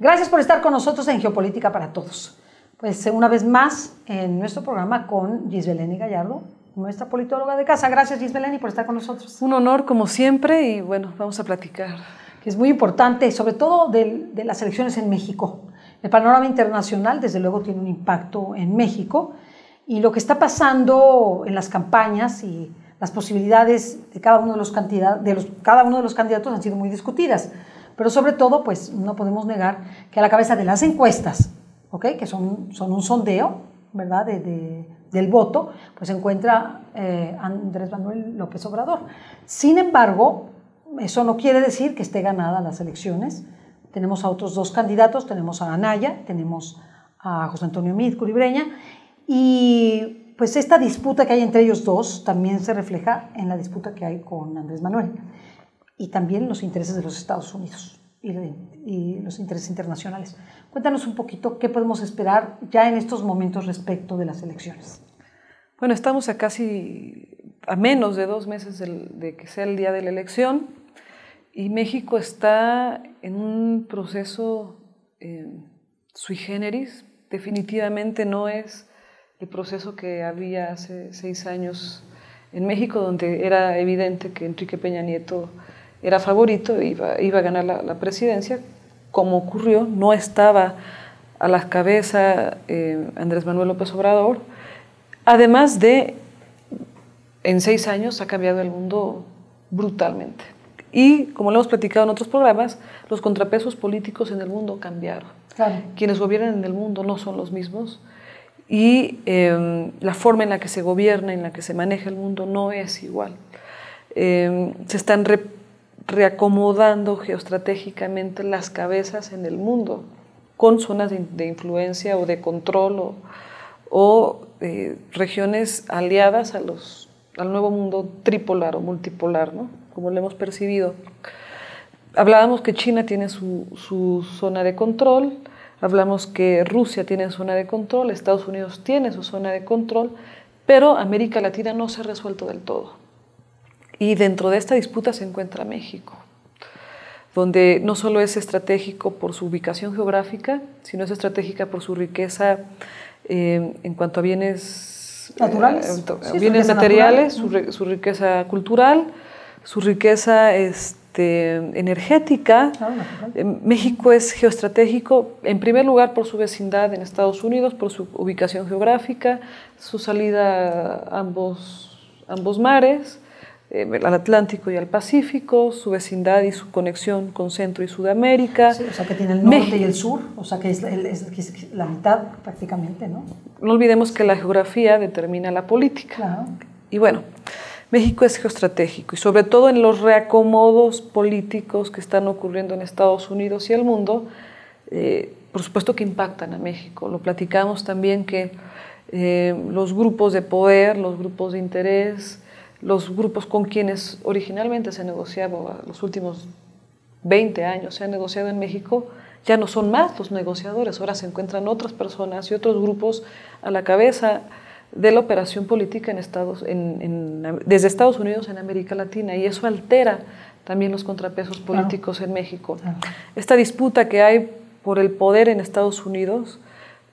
Gracias por estar con nosotros en Geopolítica para Todos. Pues una vez más en nuestro programa con Gisbeleni Gallardo, nuestra politóloga de casa. Gracias, Gisbeleni, por estar con nosotros. Un honor, como siempre, y bueno, vamos a platicar. Que es muy importante, sobre todo de las elecciones en México. El panorama internacional, desde luego, tiene un impacto en México, y lo que está pasando en las campañas y las posibilidades de cada uno de los candidatos han sido muy discutidas. Pero sobre todo, pues no podemos negar que a la cabeza de las encuestas, ¿okay?, que son un sondeo, ¿verdad?, del voto, pues se encuentra Andrés Manuel López Obrador. Sin embargo, eso no quiere decir que esté ganada las elecciones. Tenemos a otros dos candidatos, tenemos a Anaya, tenemos a José Antonio Meade Curibreña, y pues esta disputa que hay entre ellos dos también se refleja en la disputa que hay con Andrés Manuel, y también los intereses de los Estados Unidos y los intereses internacionales. Cuéntanos un poquito qué podemos esperar ya en estos momentos respecto de las elecciones. Bueno, estamos a menos de 2 meses de que sea el día de la elección, y México está en un proceso sui generis. Definitivamente no es el proceso que había hace 6 años en México, donde era evidente que Enrique Peña Nieto era favorito, iba a ganar la presidencia. Como ocurrió, no estaba a la cabeza Andrés Manuel López Obrador. Además de, en 6 años ha cambiado el mundo brutalmente. Y, como lo hemos platicado en otros programas, los contrapesos políticos en el mundo cambiaron. Claro. Quienes gobiernan en el mundo no son los mismos, y la forma en la que se gobierna, en la que se maneja el mundo, no es igual. Se están reacomodando geoestratégicamente las cabezas en el mundo, con zonas de influencia o de control o regiones aliadas al nuevo mundo tripolar o multipolar, ¿no?, como lo hemos percibido. Hablábamos que China tiene su zona de control, hablamos que Rusia tiene su zona de control, Estados Unidos tiene su zona de control, pero América Latina no se ha resuelto del todo. Y dentro de esta disputa se encuentra México, donde no solo es estratégico por su ubicación geográfica, sino es estratégica por su riqueza en cuanto a bienes naturales, bienes materiales, su riqueza cultural, su riqueza energética. México es geoestratégico, en primer lugar, por su vecindad en Estados Unidos, por su ubicación geográfica, su salida a ambos mares, al Atlántico y al Pacífico, su vecindad y su conexión con Centro y Sudamérica. Sí, o sea que tiene el norte y el sur, o sea que es la mitad prácticamente, ¿no? No olvidemos que la geografía determina la política. Claro. Y bueno, México es geoestratégico, y sobre todo en los reacomodos políticos que están ocurriendo en Estados Unidos y el mundo, por supuesto que impactan a México. Lo platicamos también que los grupos de poder, los grupos de interés, los grupos con quienes originalmente se negociaba, los últimos 20 años se ha negociado en México, ya no son más los negociadores. Ahora se encuentran otras personas y otros grupos a la cabeza de la operación política desde Estados Unidos en América Latina, y eso altera también los contrapesos políticos, claro, en México. Claro. Esta disputa que hay por el poder en Estados Unidos,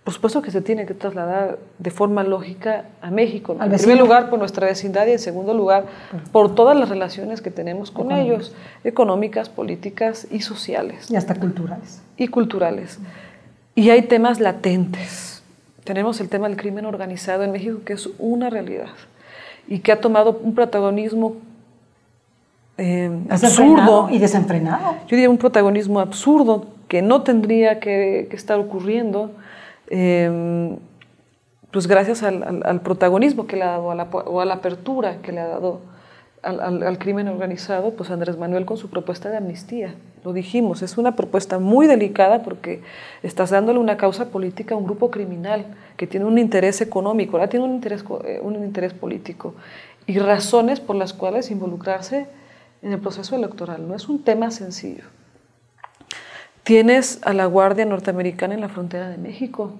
por supuesto que se tiene que trasladar de forma lógica a México, en primer lugar por nuestra vecindad, y en segundo lugar por todas las relaciones que tenemos con ellos, económicas, políticas y sociales. Y hasta culturales. Y culturales. Y hay temas latentes. Tenemos el tema del crimen organizado en México, que es una realidad y que ha tomado un protagonismo absurdo y desenfrenado. Yo diría un protagonismo absurdo que no tendría que estar ocurriendo, pues gracias al protagonismo que le ha dado o a la apertura que le ha dado al crimen organizado, pues Andrés Manuel con su propuesta de amnistía. Lo dijimos, es una propuesta muy delicada porque estás dándole una causa política a un grupo criminal que tiene un interés económico, ahora tiene un interés político y razones por las cuales involucrarse en el proceso electoral. No es un tema sencillo. Tienes a la Guardia Norteamericana en la frontera de México.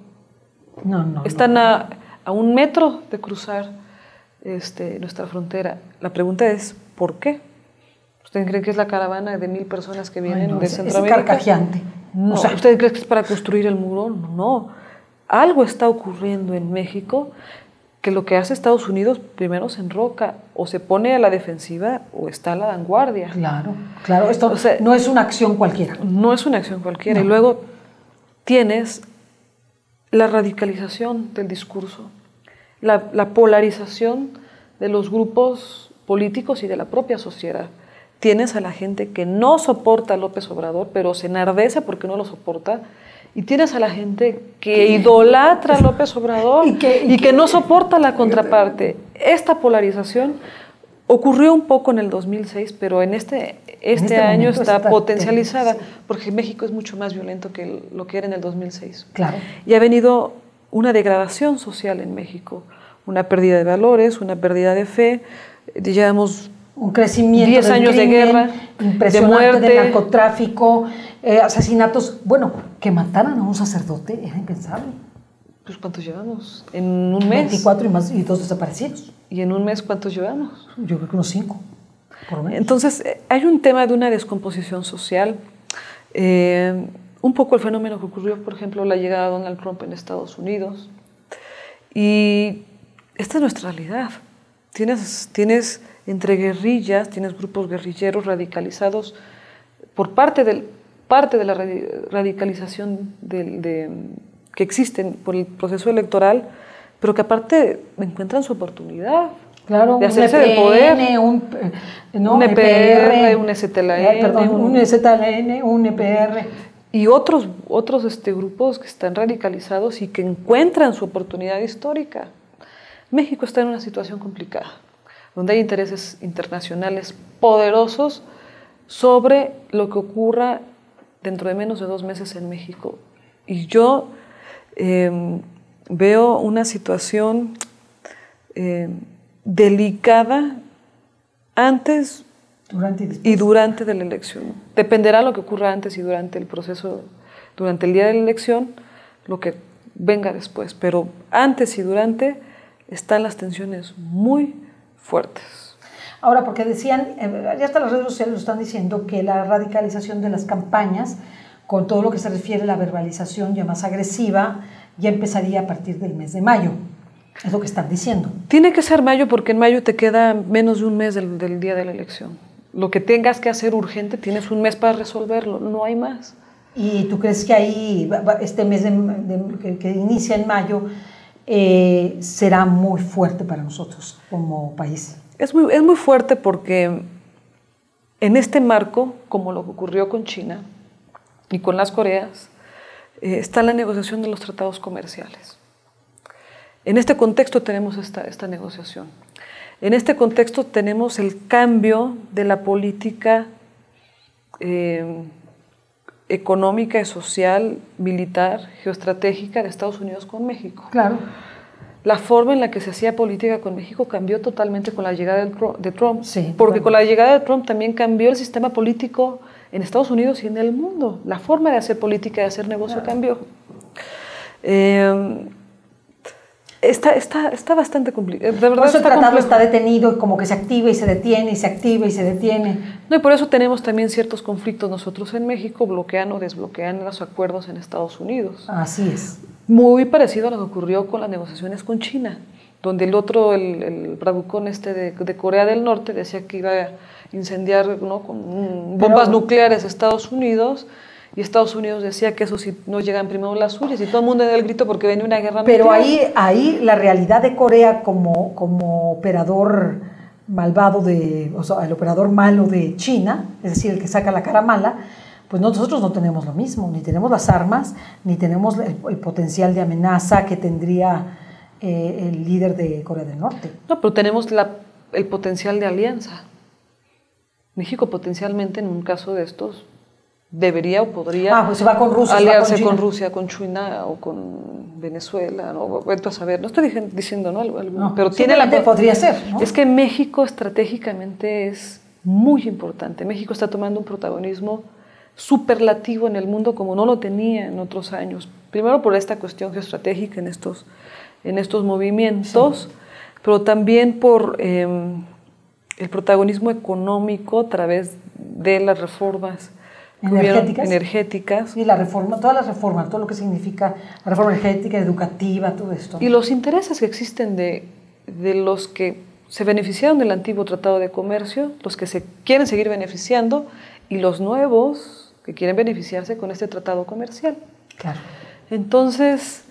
Están a 1 metro de cruzar nuestra frontera. La pregunta es, ¿por qué? ¿Ustedes creen que es la caravana de 1000 personas que vienen de Centroamérica? Es carcajeante. No, O sea, ¿usted cree que es para construir el muro? No. Algo está ocurriendo en México que lo que hace Estados Unidos primero se enroca o se pone a la defensiva o está a la vanguardia. claro, claro. Esto O sea, no es una acción cualquiera. No es una acción cualquiera. No. Y luego tienes la radicalización del discurso, la polarización de los grupos políticos y de la propia sociedad. Tienes a la gente que no soporta a López Obrador, pero se enardece porque no lo soporta. Y tienes a la gente que idolatra a López Obrador y que no soporta la contraparte. Esta polarización ocurrió un poco en el 2006, pero en este año está potencializada, sí, porque México es mucho más violento que lo que era en el 2006. Claro. Y ha venido una degradación social en México, una pérdida de valores, una pérdida de fe. Llevamos un crecimiento 10 años del crimen, de guerra, impresionante, de muerte, de narcotráfico, asesinatos. Bueno, que mataran a un sacerdote era impensable. Pues ¿cuántos llevamos? En un mes. 24 y 2 desaparecidos. ¿Y en un mes cuántos llevamos? Yo creo que unos 5, por lo menos. Entonces, hay un tema de una descomposición social. Un poco el fenómeno que ocurrió, por ejemplo, la llegada de Donald Trump en Estados Unidos. Y esta es nuestra realidad. Tienes entre guerrillas, tienes grupos guerrilleros radicalizados por parte de la radicalización que existen por el proceso electoral, pero que aparte encuentran su oportunidad. Claro, de hacerse del poder. Un EPR, un EZLN. Un EZLN, un EPR. Y otros grupos que están radicalizados y que encuentran su oportunidad histórica. México está en una situación complicada, donde hay intereses internacionales poderosos sobre lo que ocurra dentro de menos de 2 meses en México. Y yo veo una situación delicada antes y durante de la elección. Dependerá lo que ocurra antes y durante el proceso, durante el día de la elección, lo que venga después. Pero antes y durante están las tensiones muy fuertes. Ahora, porque decían, ya hasta las redes sociales lo están diciendo, que la radicalización de las campañas, con todo lo que se refiere a la verbalización ya más agresiva, ya empezaría a partir del mes de mayo. Es lo que están diciendo. Tiene que ser mayo porque en mayo te queda menos de un mes del día de la elección. Lo que tengas que hacer urgente, tienes un mes para resolverlo, no hay más. ¿Y tú crees que ahí, este mes que inicia en mayo, será muy fuerte para nosotros como país? Es muy fuerte porque en este marco, como lo que ocurrió con China y con las Coreas, está la negociación de los tratados comerciales. En este contexto tenemos esta negociación. En este contexto tenemos el cambio de la política económica, social, militar, geoestratégica de Estados Unidos con México. Claro. La forma en la que se hacía política con México cambió totalmente con la llegada de Trump, sí, porque con la llegada de Trump también cambió el sistema político en Estados Unidos y en el mundo. La forma de hacer política y de hacer negocio cambió. Está bastante complicado. De verdad, por eso el tratado está detenido y como que se activa y se detiene y se activa y se detiene. No, y por eso tenemos también ciertos conflictos nosotros en México, bloquean o desbloquean los acuerdos en Estados Unidos. Así es. Muy parecido a lo que ocurrió con las negociaciones con China, donde el bravucón de Corea del Norte decía que iba a incendiar, ¿no?, con bombas nucleares a Estados Unidos, y Estados Unidos decía que eso si no llegan primero las suyas, y todo el mundo dio el grito porque venía una guerra nuclear. Pero ahí la realidad de Corea como operador malvado, o sea, el operador malo de China, es decir, el que saca la cara mala, pues nosotros no tenemos lo mismo, ni tenemos las armas, ni tenemos el potencial de amenaza que tendría el líder de Corea del Norte. No, pero tenemos el potencial de alianza. México potencialmente en un caso de estos debería o podría pues se va con Rusia, aliarse con Rusia, con China o con Venezuela, ¿no? A saber, no estoy diciendo, ¿no? Pero podría ser, ¿no? Es que México estratégicamente es muy importante. México está tomando un protagonismo superlativo en el mundo como no lo tenía en otros años. Primero por esta cuestión geoestratégica en estos movimientos, sí, pero también por el protagonismo económico a través de las reformas energéticas. Y la reforma, todas las reformas, todo lo que significa la reforma energética, educativa, todo esto. Y los intereses que existen de los que se beneficiaron del antiguo Tratado de Comercio, los que se quieren seguir beneficiando, y los nuevos que quieren beneficiarse con este tratado comercial. Claro. Entonces,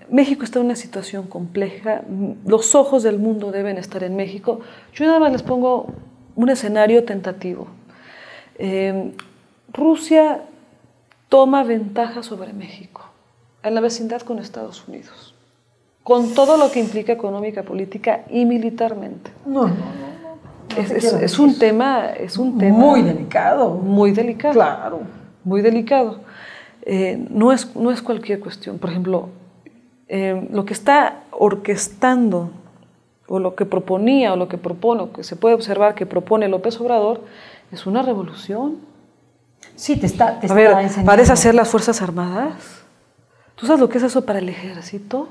México está en una situación compleja, los ojos del mundo deben estar en México. Yo nada más les pongo un escenario tentativo. Rusia toma ventaja sobre México en la vecindad con Estados Unidos, con todo lo que implica económica, política y militarmente. No. Es un tema muy delicado. Muy delicado. Claro. Muy delicado. No es cualquier cuestión. Por ejemplo, lo que está orquestando, o lo que proponía, o lo que propone, o que se puede observar que propone López Obrador, es una revolución. Sí, te está enseñando. ¿Va a deshacer las Fuerzas Armadas? ¿Tú sabes lo que es eso para el ejército?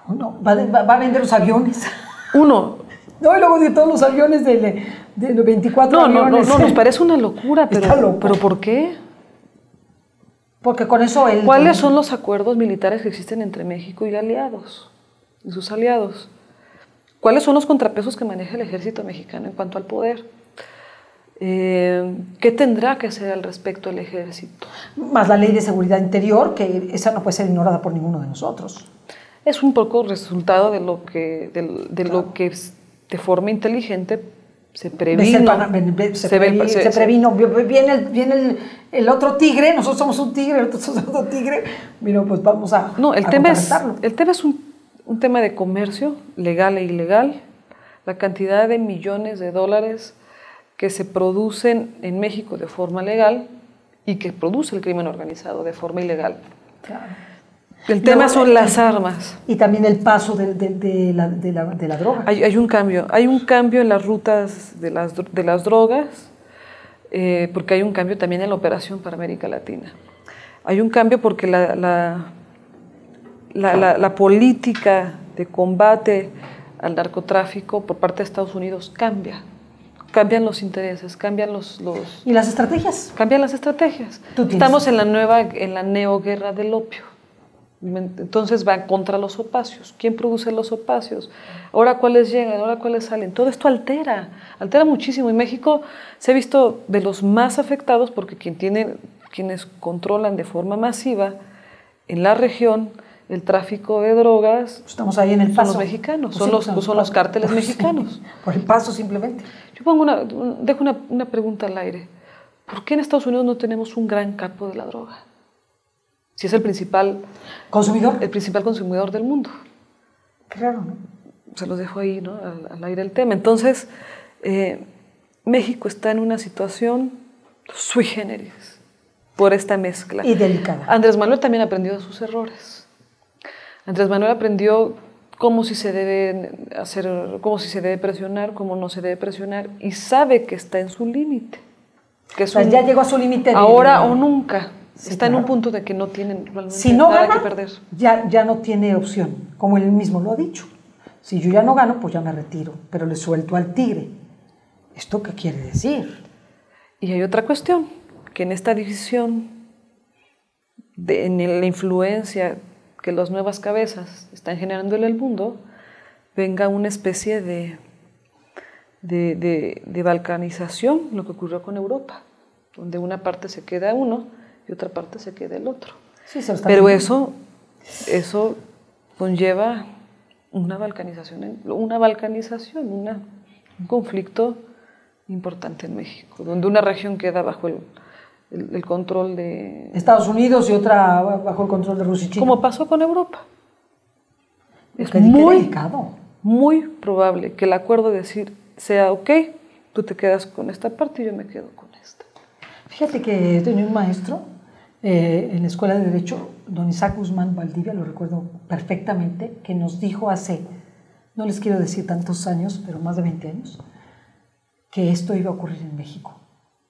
No, va a vender los aviones. Uno. No, y luego de todos los aviones de los 24 aviones. No, nos parece una locura, pero ¿por qué? Porque con eso él... ¿Cuáles son los acuerdos militares que existen entre México y aliados, y sus aliados? ¿Cuáles son los contrapesos que maneja el ejército mexicano en cuanto al poder? ¿Qué tendrá que hacer al respecto el ejército? Más la ley de seguridad interior, que esa no puede ser ignorada por ninguno de nosotros. Es un poco resultado de lo que de forma inteligente se previno. Se previno. Viene el otro tigre, nosotros somos un tigre, el otro somos otro tigre. Mira, pues vamos a contrarrestarlo. El tema es un tema de comercio, legal e ilegal. La cantidad de millones de dólares que se producen en México de forma legal y que produce el crimen organizado de forma ilegal. Claro. El tema son las armas. Y también el paso de la droga. Hay un cambio en las rutas de las drogas, porque hay un cambio también en la operación para América Latina. Hay un cambio porque la política de combate al narcotráfico por parte de Estados Unidos cambia. Cambian los intereses, cambian ¿Y las estrategias? Cambian las estrategias. Estamos en la neoguerra del opio. Entonces van contra los opiáceos. ¿Quién produce los opiáceos? Ahora cuáles llegan, ahora cuáles salen. Todo esto altera muchísimo. Y México se ha visto de los más afectados porque quienes controlan de forma masiva en la región el tráfico de drogas. Estamos ahí en el paso. Son los mexicanos, son los cárteles mexicanos. Por el paso simplemente. Yo dejo una pregunta al aire. ¿Por qué en Estados Unidos no tenemos un gran capo de la droga? Si es el principal consumidor del mundo. Claro, ¿no? Se los dejo ahí, ¿no? al aire el tema. Entonces, México está en una situación sui generis por esta mezcla. Y delicada. Andrés Manuel también aprendió de sus errores. Andrés Manuel aprendió cómo si se debe hacer, cómo si se debe presionar, cómo no se debe presionar, y sabe que está en su límite. Ya llegó a su límite. Ahora o nunca. Sí, está claro. En un punto de que no tienen realmente si no nada gana, que perder. Ya no tiene opción, como él mismo lo ha dicho. Si yo ya no gano, pues ya me retiro, pero le suelto al tigre. ¿Esto qué quiere decir? Y hay otra cuestión, que en esta división, en la influencia que las nuevas cabezas están generando en el mundo, venga una especie de balcanización, lo que ocurrió con Europa, donde una parte se queda uno y otra parte se queda el otro. Sí, pero eso conlleva una balcanización, un conflicto importante en México, donde una región queda bajo el control de Estados Unidos y otra bajo el control de Rusia y China. Como pasó con Europa. Es muy probable que el acuerdo de decir sea ok, tú te quedas con esta parte y yo me quedo con esta. Fíjate que tenía un maestro en la Escuela de Derecho, don Isaac Guzmán Valdivia, lo recuerdo perfectamente, que nos dijo hace, no les quiero decir tantos años, pero más de 20 años, que esto iba a ocurrir en México.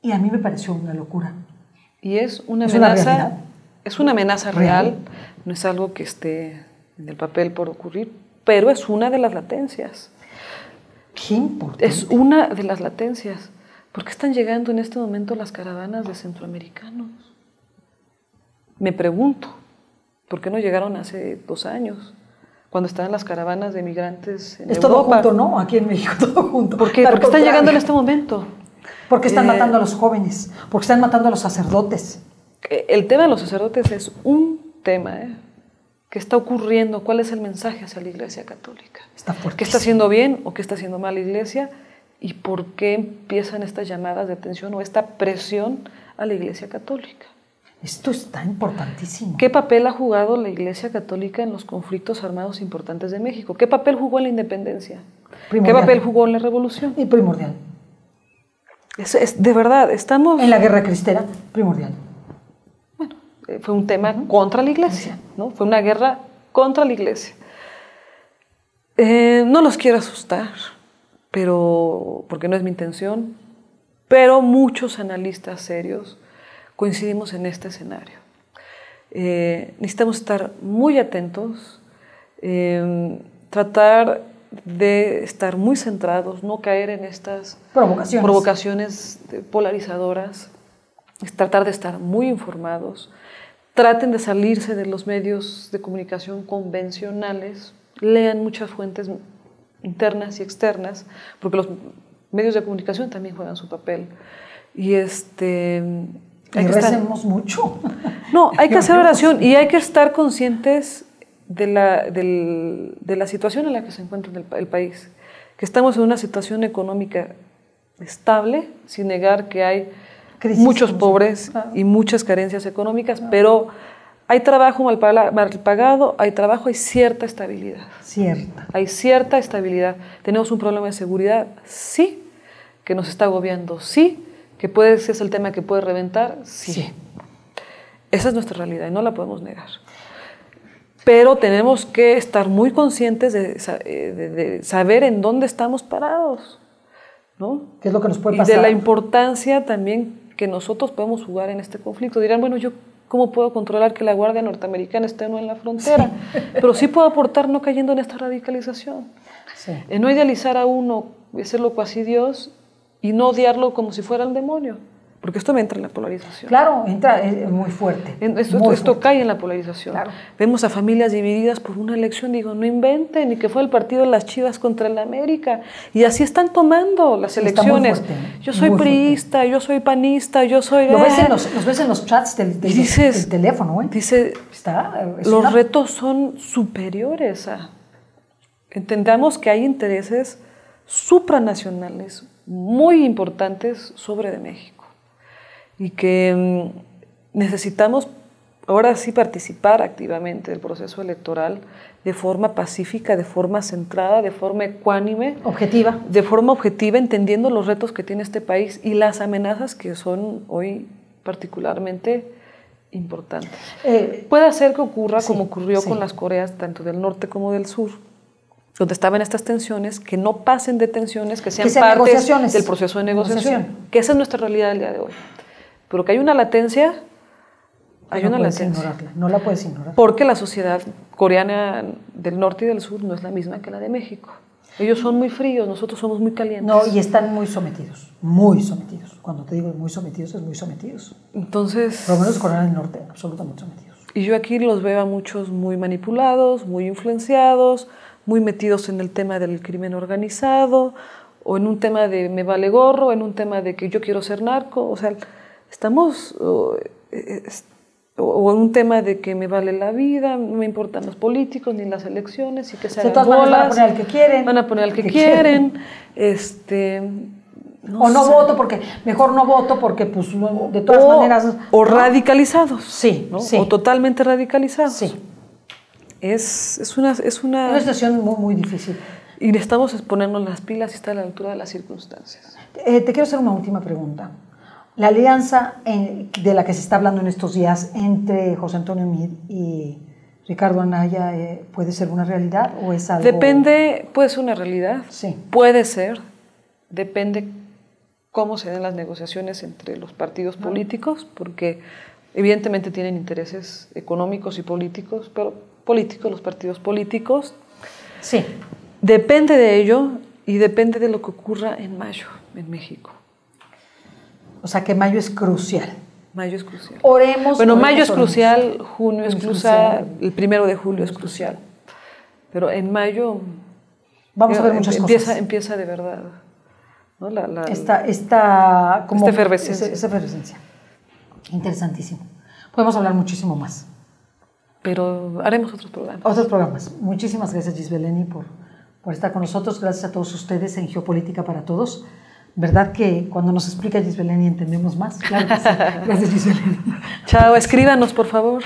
Y a mí me pareció una locura. Y es una amenaza real, no es algo que esté en el papel por ocurrir, pero es una de las latencias. Qué importante. Es una de las latencias. ¿Por qué están llegando en este momento las caravanas de centroamericanos? Me pregunto, ¿por qué no llegaron hace 2 años? Cuando estaban las caravanas de migrantes en Europa. Todo junto, ¿no? Aquí en México, todo junto. ¿Por qué? Porque están llegando en este momento. Porque están matando a los jóvenes, porque están matando a los sacerdotes. El tema de los sacerdotes es un tema que está ocurriendo. ¿Cuál es el mensaje hacia la Iglesia Católica? Está fuerte. ¿Qué está haciendo bien o qué está haciendo mal la Iglesia? ¿Y por qué empiezan estas llamadas de atención o esta presión a la Iglesia Católica? Esto está importantísimo. ¿Qué papel ha jugado la Iglesia Católica en los conflictos armados importantes de México? ¿Qué papel jugó en la independencia? Primordial. ¿Qué papel jugó en la revolución? Y primordial. De verdad, estamos... En la guerra cristera, primordial. Bueno, fue un tema contra la Iglesia, ¿no? Fue una guerra contra la Iglesia. No los quiero asustar, porque no es mi intención, pero muchos analistas serios coincidimos en este escenario. Necesitamos estar muy atentos, tratar de estar muy centrados, no caer en estas provocaciones polarizadoras, tratar de estar muy informados, traten de salirse de los medios de comunicación convencionales, lean muchas fuentes internas y externas, porque los medios de comunicación también juegan su papel. Y recemos mucho. No, hay que hacer oración y hay que estar conscientes de la situación en la que se encuentra el país. Que estamos en una situación económica estable, sin negar que hay muchos pobres y muchas carencias económicas, pero hay trabajo mal pagado, hay trabajo, hay cierta estabilidad. Hay cierta estabilidad. Tenemos un problema de seguridad, sí, que nos está agobiando, sí, que es el tema que puede reventar, sí. Esa es nuestra realidad y no la podemos negar. Pero tenemos que estar muy conscientes de saber en dónde estamos parados, ¿no? ¿Qué es lo que nos puede pasar? Y de la importancia también que nosotros podemos jugar en este conflicto. Dirán, bueno, yo ¿cómo puedo controlar que la Guardia Norteamericana esté o no en la frontera? Sí. Pero sí puedo aportar no cayendo en esta radicalización. Sí. En no idealizar a uno y hacerlo cuasi Dios y no odiarlo como si fuera el demonio. Porque esto me entra en la polarización. Claro, entra muy fuerte. Esto cae en la polarización. Claro. Vemos a familias divididas por una elección. Digo, no inventen, ni que fue el partido de las Chivas contra el América. Y así están tomando las elecciones. Fuerte, yo soy priista, fuerte. Yo soy panista, yo soy... Los ves en los chats del teléfono. Dice, los retos son superiores a... Entendamos que hay intereses supranacionales muy importantes sobre de México. Y que necesitamos ahora sí participar activamente del proceso electoral de forma pacífica, de forma centrada, de forma ecuánime. Objetiva. De forma objetiva, entendiendo los retos que tiene este país y las amenazas que son hoy particularmente importantes. Puede ser que ocurra como ocurrió con las Coreas, tanto del norte como del sur, donde estaban estas tensiones, que no pasen de tensiones, que sean parte del proceso de negociación. Que esa es nuestra realidad del día de hoy. Pero que hay una latencia, no la puedes ignorar. Porque la sociedad coreana del norte y del sur no es la misma que la de México. Ellos son muy fríos, nosotros somos muy calientes. No, y están muy sometidos, muy sometidos. Cuando te digo muy sometidos, es muy sometidos. Entonces... Por lo menos Corea del Norte, absolutamente sometidos. Y yo aquí los veo a muchos muy manipulados, muy influenciados, muy metidos en el tema del crimen organizado, o en un tema de me vale gorro, en un tema de que yo quiero ser narco, o sea... Estamos, o en un tema de que me vale la vida, no me importan los políticos ni las elecciones y que se hagan bolas. Van a poner al que quieren. Van a poner al que quieren. No voto porque, mejor no voto porque pues de todas maneras... O radicalizados. Sí, ¿no? Sí. O totalmente radicalizados. Sí. Es una situación muy, muy difícil. Y necesitamos ponernos las pilas y estar a la altura de las circunstancias. Te quiero hacer una última pregunta. La alianza de la que se está hablando en estos días entre José Antonio Meade y Ricardo Anaya, ¿puede ser una realidad o es algo...? Depende, puede ser una realidad, sí. Puede ser, depende cómo se den las negociaciones entre los partidos políticos, porque evidentemente tienen intereses económicos y políticos, pero los partidos políticos. Sí. Depende de ello y depende de lo que ocurra en mayo en México. O sea que mayo es crucial. Mayo es crucial. Oremos. Bueno, oremos, mayo es oremos. crucial, junio es crucial, el 1 de julio es crucial. Pero en mayo vamos a ver muchas cosas. Empieza de verdad, ¿no? Esta efervescencia. Esa efervescencia. Interesantísimo. Podemos hablar muchísimo más. Pero haremos otros programas. Otros programas. Muchísimas gracias, Gisbeleni, por estar con nosotros. Gracias a todos ustedes en Geopolítica para Todos. ¿Verdad que cuando nos explica Gisbeleni entendemos más? Claro que sí. Gracias, Gisbeleni. Chao, escríbanos, por favor.